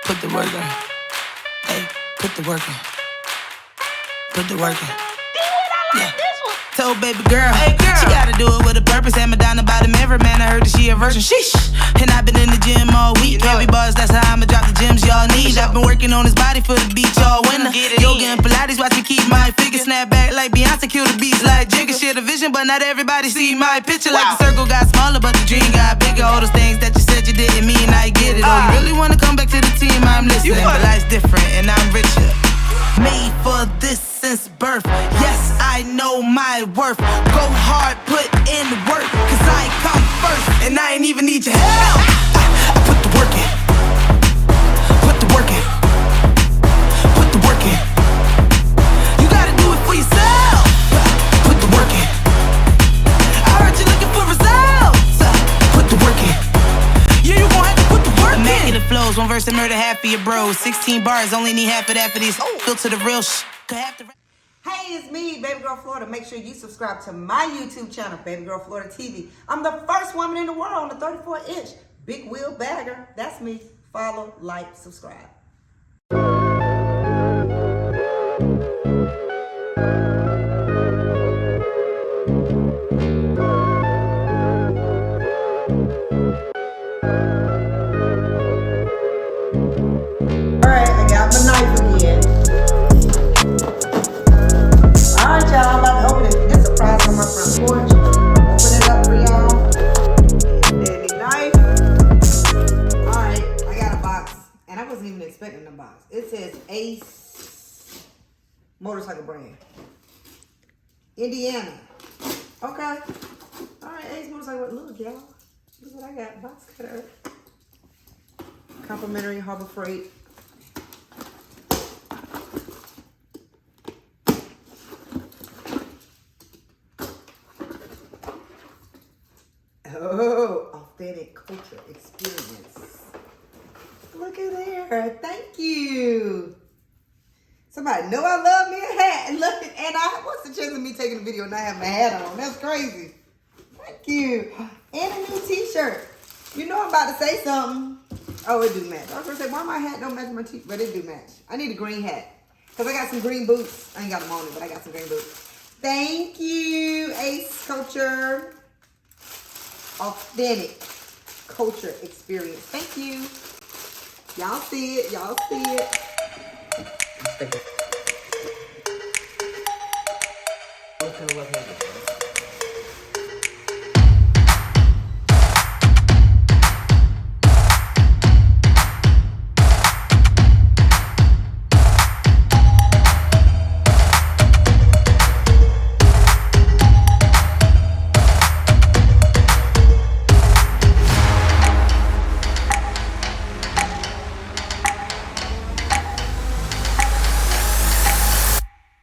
Put the work in. Hey, put the work in. Put the work in. Yeah. Told baby girl, hey girl, she gotta do it with a purpose. And Madonna by the mirror, man, I heard that she a virgin. Sheesh. And I've been in the gym all week. Heavy bars, that's how I'ma drop the gems y'all need. I've been working on his body for the beach all winter. Yoga and Pilates, watch me keep my figure. Snap back like Beyonce, kill the beats like Jigga. Share the vision, but not everybody see my picture. Like the circle got smaller, but the dream got bigger. All those things that you said you didn't mean, I get it. Oh, you really wanna come back to the team? I'm listening. But life's different, and I'm richer. Made for this since birth. Yes, I know my worth. Go hard, put in work, cause I come first, and I ain't even need your help. I put the work in. Put the work in. Put the work in. You gotta do it for yourself. Put the work in. I heard you looking for results. Put the work in. Yeah, you gon' have to put the work in. Immaculate flows, one verse to murder half of your bros. 16 bars, only need half of that for these. Filter the real Hey, it's me, Babygirl Florida. Make sure you subscribe to my YouTube channel, Babygirl Florida TV. I'm the first woman in the world on the 34-inch big wheel bagger. That's me. Follow, like, subscribe. Alright, I got my knife again. Alright, y'all, I'm about to open it. It's a surprise on my front porch. Open it up for y'all. Dandy knife. Alright, I got a box. And I wasn't even expecting the box. It says Ace Motorcycle Brand. Indiana. Okay. Alright, Ace Motorcycle. Look, y'all. Look what I got. Box cutter. Complimentary Harbor Freight. Oh, authentic culture experience. Look at there. Thank you. Somebody know I love me a hat. And look, and what's the chance of me taking a video and not having a hat on? That's crazy. Thank you. And a new t-shirt. You know I'm about to say something. Oh, it do match. I was gonna say, why my hat don't match my t-shirt? But it do match. I need a green hat. Because I got some green boots. I ain't got them on it, but I got some green boots. Thank you, Ace Culture. Authentic culture experience. Thank you. Y'all see it. Y'all see it. What kind of love handle?